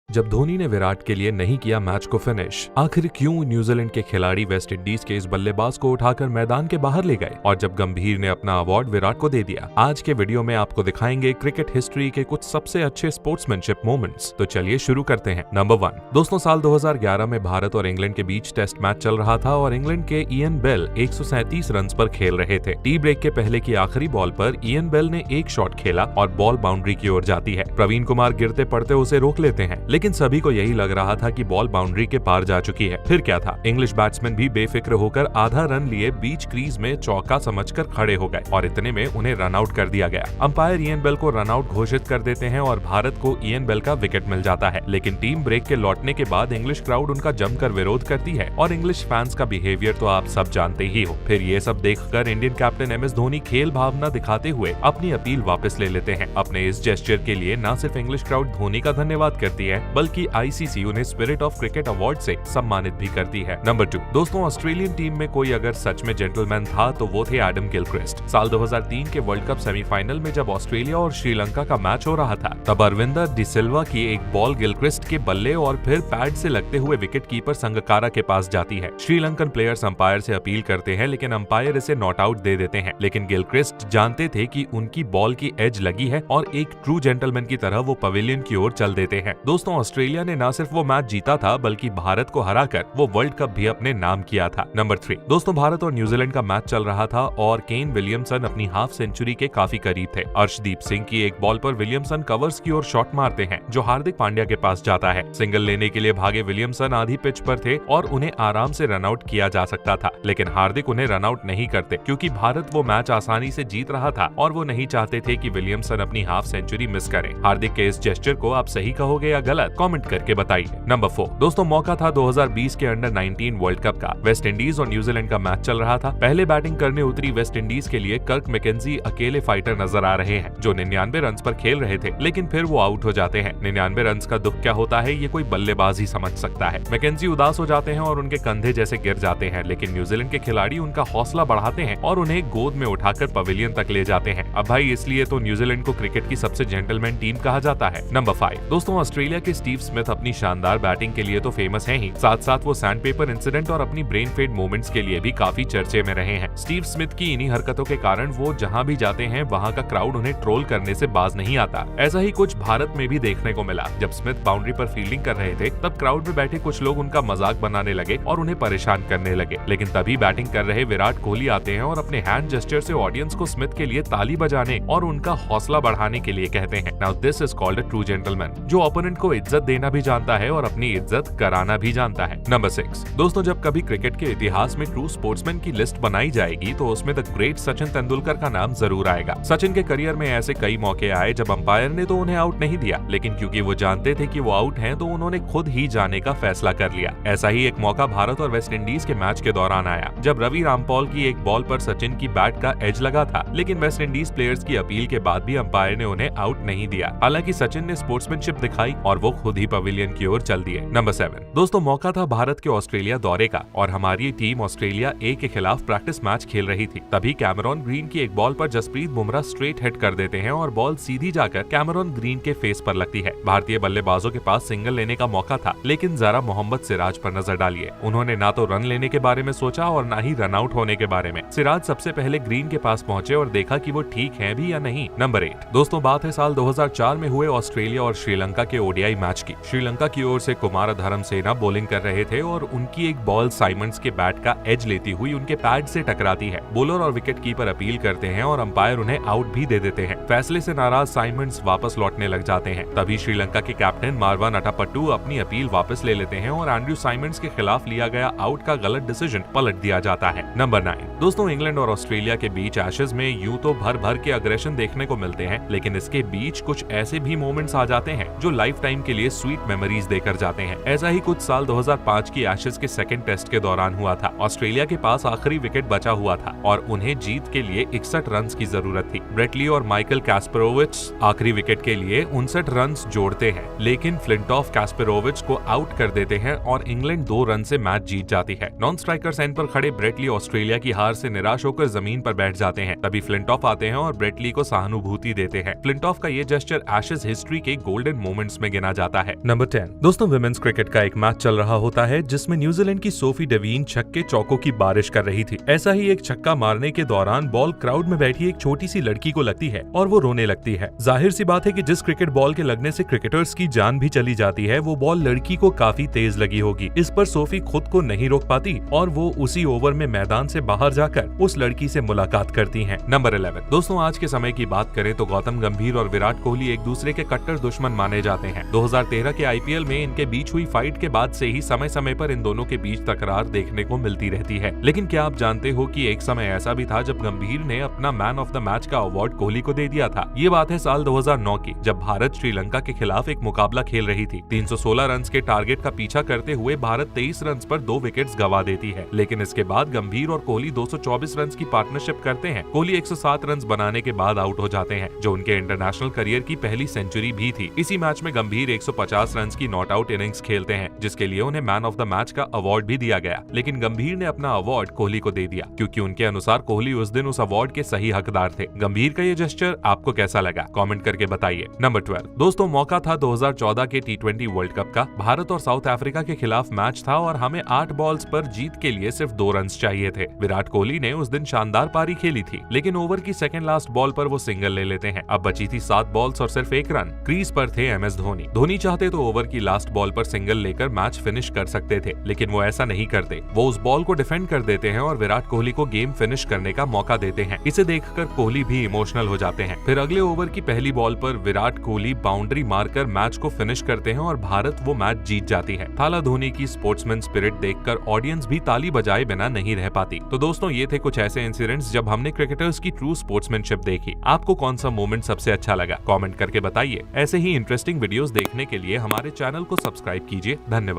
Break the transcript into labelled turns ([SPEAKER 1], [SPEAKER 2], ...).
[SPEAKER 1] जब धोनी ने विराट के लिए नहीं किया मैच को फिनिश, आखिर क्यों न्यूजीलैंड के खिलाड़ी वेस्ट इंडीज के इस बल्लेबाज को उठाकर मैदान के बाहर ले गए और जब गंभीर ने अपना अवार्ड विराट को दे दिया। आज के वीडियो में आपको दिखाएंगे क्रिकेट हिस्ट्री के कुछ सबसे अच्छे स्पोर्ट्समैनशिप मोमेंट्स। तो चलिए शुरू करते हैं। नंबर 1 दोस्तों, साल 2011 में भारत और इंग्लैंड के बीच टेस्ट मैच चल रहा था और इंग्लैंड के इयन बेल 137 रन पर खेल रहे थे। टी ब्रेक के पहले की आखिरी बॉल पर इयन बेल ने एक शॉट खेला और बॉल बाउंड्री की ओर जाती है। प्रवीण कुमार गिरते पड़ते उसे रोक लेते हैं, लेकिन सभी को यही लग रहा था कि बॉल बाउंड्री के पार जा चुकी है। फिर क्या था, इंग्लिश बैट्समैन भी बेफिक्र होकर आधा रन लिए बीच क्रीज में चौका समझकर खड़े हो गए और इतने में उन्हें रन आउट कर दिया गया। अंपायर इयन बेल को रन आउट घोषित कर देते हैं और भारत को इयन बेल का विकेट मिल जाता है। लेकिन टीम ब्रेक के लौटने के बाद इंग्लिश क्राउड उनका जमकर विरोध करती है और इंग्लिश फैंस का बिहेवियर तो आप सब जानते ही हो। फिर ये सब देखकर इंडियन कैप्टन MS धोनी खेल भावना दिखाते हुए अपनी अपील वापस ले लेते हैं। अपने इस जेस्चर के लिए न सिर्फ इंग्लिश क्राउड धोनी का धन्यवाद करती है, बल्कि ICC उन्हें स्पिरिट ऑफ क्रिकेट अवार्ड से सम्मानित भी करती है। नंबर 2 दोस्तों, ऑस्ट्रेलियन टीम में कोई अगर सच में जेंटलमैन था तो वो थे एडम गिलक्रिस्ट। साल 2003 के वर्ल्ड कप सेमीफाइनल में जब ऑस्ट्रेलिया और श्रीलंका का मैच हो रहा था, तब अरविंदर डिसिल्वा की एक बॉल गिलक्रिस्ट के बल्ले और फिर पैड से लगते हुए विकेट कीपर संगकारा के पास जाती है। श्रीलंकन प्लेयर्स अंपायर से अपील करते हैं, लेकिन अंपायर इसे नॉट आउट दे देते हैं। लेकिन गिलक्रिस्ट जानते थे कि उनकी बॉल की एज लगी है और एक ट्रू जेंटलमैन की तरह वो पवेलियन की ओर चल देते हैं। दोस्तों, ऑस्ट्रेलिया ने न सिर्फ वो मैच जीता था, बल्कि भारत को हराकर वो वर्ल्ड कप भी अपने नाम किया था। नंबर 3 दोस्तों, भारत और न्यूजीलैंड का मैच चल रहा था और केन विलियमसन अपनी हाफ सेंचुरी के काफी करीब थे। अर्शदीप सिंह की एक बॉल पर विलियमसन कवर्स की ओर शॉट मारते हैं जो हार्दिक पांड्या के पास जाता है। सिंगल लेने के लिए भागे विलियमसन आधी पिच पर थे और उन्हें आराम से रन आउट किया जा सकता था, लेकिन हार्दिक उन्हें रन आउट नहीं करते क्योंकि भारत वो मैच आसानी से जीत रहा था और वो नहीं चाहते थे कि विलियमसन अपनी हाफ सेंचुरी मिस करे। हार्दिक के इस जेस्चर को आप सही कहोगे या गलत, कमेंट करके बताइए। नंबर 4 दोस्तों, मौका था 2020 के अंडर 19 वर्ल्ड कप का। वेस्ट इंडीज और न्यूजीलैंड का मैच चल रहा था। पहले बैटिंग करने उतरी वेस्ट इंडीज के लिए कर्क मैकेंजी अकेले फाइटर नजर आ रहे हैं जो 99 रन पर खेल रहे थे, लेकिन फिर वो आउट हो जाते हैं। 99 रन का दुख क्या होता है ये कोई बल्लेबाज ही समझ सकता है। मैकेंजी उदास हो जाते हैं और उनके कंधे जैसे गिर जाते हैं, लेकिन न्यूजीलैंड के खिलाड़ी उनका हौसला बढ़ाते हैं और उन्हें गोद में उठाकर पवेलियन तक ले जाते हैं। अब भाई इसलिए तो न्यूजीलैंड को क्रिकेट की सबसे जेंटलमैन टीम कहा जाता है। नंबर 5 दोस्तों, ऑस्ट्रेलिया के स्टीव स्मिथ अपनी शानदार बैटिंग के लिए तो फेमस हैं ही, साथ साथ वो सैंडपेपर इंसिडेंट और अपनी ब्रेन फेड मोमेंट्स के लिए भी काफी चर्चे में रहे हैं। स्टीव स्मिथ की इन्हीं हरकतों के कारण वो जहां भी जाते हैं वहां का क्राउड उन्हें ट्रोल करने से बाज नहीं आता। ऐसा ही कुछ भारत में भी देखने को मिला। जब स्मिथ बाउंड्री पर फील्डिंग कर रहे थे तब क्राउड में बैठे कुछ लोग उनका मजाक बनाने लगे और उन्हें परेशान करने लगे, लेकिन तभी बैटिंग कर रहे विराट कोहली आते हैं और अपने हैंड जेस्चर से ऑडियंस को स्मिथ के लिए ताली बजाने और उनका हौसला बढ़ाने के लिए कहते हैं। Now this is called a true gentleman, जो ओपोनेंट को इज्जत देना भी जानता है और अपनी इज्जत कराना भी जानता है। नंबर 6 दोस्तों, जब कभी क्रिकेट के इतिहास में ट्रू स्पोर्ट्समैन की लिस्ट बनाई जाएगी तो उसमें द ग्रेट सचिन तेंदुलकर का नाम जरूर आएगा। सचिन के करियर में ऐसे कई मौके आए जब अंपायर ने तो उन्हें आउट नहीं दिया, लेकिन क्योंकि वो जानते थे कि वो आउट हैं तो उन्होंने खुद ही जाने का फैसला कर लिया। ऐसा ही एक मौका भारत और वेस्ट इंडीज के मैच के दौरान आया जब रवि रामपॉल की एक बॉल पर सचिन की बैट का एज लगा था, लेकिन वेस्ट इंडीज प्लेयर्स की अपील के बाद भी अंपायर ने उन्हें आउट नहीं दिया। हालांकि सचिन ने स्पोर्ट्समैनशिप दिखाई और वो खुद ही पवेलियन की ओर चल दिए। नंबर 7 दोस्तों, मौका था भारत के ऑस्ट्रेलिया दौरे का और हमारी टीम ऑस्ट्रेलिया ए के खिलाफ प्रैक्टिस मैच खेल रही थी। तभी कैमरॉन ग्रीन की एक बॉल पर जसप्रीत बुमराह स्ट्रेट हिट कर देते हैं और बॉल सीधी जाकर कैमरॉन ग्रीन के फेस पर लगती है। भारतीय बल्लेबाजों के पास सिंगल लेने का मौका था, लेकिन जरा मोहम्मद सिराज पर नजर डालिए। उन्होंने ना तो रन लेने के बारे में सोचा और ना ही रन आउट होने के बारे में। सिराज सबसे पहले ग्रीन के पास पहुंचे और देखा कि वो ठीक है भी या नहीं। नंबर 8 दोस्तों, बात है साल 2004 में हुए ऑस्ट्रेलिया और श्रीलंका के ODI मैच की। श्रीलंका की ओर से कुमार धर्मसेना बॉलिंग कर रहे थे और उनकी एक बॉल साइमंड्स के बैट का एज लेती हुई उनके पैड से टकराती है। बॉलर और विकेट कीपर अपील करते हैं और अंपायर उन्हें आउट भी दे देते हैं। फैसले से नाराज साइमंड्स वापस लौटने लग जाते हैं। तभी श्रीलंका के कैप्टन मारवान अटापट्टू अपनी अपील वापस ले लेते हैं और एंड्रयू साइमंड्स के खिलाफ लिया गया आउट का गलत डिसीजन पलट दिया जाता है। नंबर 9 दोस्तों, इंग्लैंड और ऑस्ट्रेलिया के बीच एशेज में यूं तो भर भर के अग्रेशन देखने को मिलते हैं, लेकिन इसके बीच कुछ ऐसे भी मोमेंट्स आ जाते हैं जो लाइफ टाइम के लिए स्वीट मेमोरीज देकर जाते हैं। ऐसा ही कुछ साल 2005 की एशेज के सेकंड टेस्ट के दौरान हुआ था। ऑस्ट्रेलिया के पास आखिरी विकेट बचा हुआ था और उन्हें जीत के लिए 61 रन की जरूरत थी। ब्रेट ली और माइकल कैस्परोविच आखिरी विकेट के लिए 59 रन जोड़ते हैं, लेकिन फ्लिंटॉफ कैस्परोविच को आउट कर देते हैं और इंग्लैंड 2 रन से मैच जीत जाती है। नॉन स्ट्राइकर एंड पर खड़े ब्रेट ली ऑस्ट्रेलिया की हार से निराश होकर जमीन पर बैठ जाते हैं। तभी फ्लिंटॉफ आते हैं और ब्रेट ली को सहानुभूति देते हैं। फ्लिंटॉफ का ये जेस्चर एशेज हिस्ट्री के गोल्डन मोमेंट्स में गिना जाता आता है। नंबर 10 दोस्तों, विमेंस क्रिकेट का एक मैच चल रहा होता है जिसमें न्यूजीलैंड की सोफी डेवीन छक्के चौकों की बारिश कर रही थी। ऐसा ही एक छक्का मारने के दौरान बॉल क्राउड में बैठी एक छोटी सी लड़की को लगती है और वो रोने लगती है। जाहिर सी बात है कि जिस क्रिकेट बॉल के लगने से क्रिकेटर्स की जान भी चली जाती है, वो बॉल लड़की को काफी तेज लगी होगी। इस पर सोफी खुद को नहीं रोक पाती और वो उसी ओवर में मैदान से बाहर जाकर उस लड़की से मुलाकात करती हैं। नंबर 11 दोस्तों, आज के समय की बात करें तो गौतम गंभीर और विराट कोहली एक दूसरे के कट्टर दुश्मन माने जाते हैं। 2013 के आईपीएल में इनके बीच हुई फाइट के बाद से ही समय समय पर इन दोनों के बीच तकरार देखने को मिलती रहती है। लेकिन क्या आप जानते हो कि एक समय ऐसा भी था जब गंभीर ने अपना मैन ऑफ द मैच का अवार्ड कोहली को दे दिया था। ये बात है साल 2009 की, जब भारत श्रीलंका के खिलाफ एक मुकाबला खेल रही थी। 316 रन के टारगेट का पीछा करते हुए भारत 23 रन पर 2 विकेट्स गंवा देती है। लेकिन इसके बाद गंभीर और कोहली 224 रन की पार्टनरशिप करते हैं। कोहली 107 रन बनाने के बाद आउट हो जाते हैं, जो उनके इंटरनेशनल करियर की पहली सेंचुरी भी थी। इसी मैच में गंभीर 150 रन की नॉट आउट इनिंग्स खेलते हैं, जिसके लिए उन्हें मैन ऑफ द मैच का अवार्ड भी दिया गया। लेकिन गंभीर ने अपना अवार्ड कोहली को दे दिया, क्योंकि उनके अनुसार कोहली उस दिन उस अवार्ड के सही हकदार थे। गंभीर का ये जेस्चर आपको कैसा लगा, कमेंट करके बताइए। नंबर 12 दोस्तों, मौका था 2014 के T20 वर्ल्ड कप का। भारत और साउथ अफ्रीका के खिलाफ मैच था और हमें 8 बॉल्स पर जीत के लिए सिर्फ 2 रन चाहिए थे। विराट कोहली ने उस दिन शानदार पारी खेली थी, लेकिन ओवर की सेकंड लास्ट बॉल पर वो सिंगल ले लेते हैं। अब बची थी 7 बॉल्स और सिर्फ 1 रन। क्रीज पर थे MS धोनी। धोनी चाहते तो ओवर की लास्ट बॉल पर सिंगल लेकर मैच फिनिश कर सकते थे, लेकिन वो ऐसा नहीं करते। वो उस बॉल को डिफेंड कर देते हैं और विराट कोहली को गेम फिनिश करने का मौका देते हैं। इसे देखकर कोहली भी इमोशनल हो जाते हैं। फिर अगले ओवर की पहली बॉल पर विराट कोहली बाउंड्री मारकर मैच को फिनिश करते हैं और भारत वो मैच जीत जाती है। थाला धोनी की स्पोर्ट्समैन स्पिरिट देखकर ऑडियंस भी ताली बजाए बिना नहीं रह पाती। तो दोस्तों, ये थे कुछ ऐसे इंसिडेंट्स जब हमने क्रिकेटर्स की ट्रू स्पोर्ट्समैनशिप देखी। आपको कौन सा मोमेंट सबसे अच्छा लगा, कमेंट करके बताइए। ऐसे ही इंटरेस्टिंग वीडियोस देखने के लिए हमारे चैनल को सब्सक्राइब कीजिए। धन्यवाद।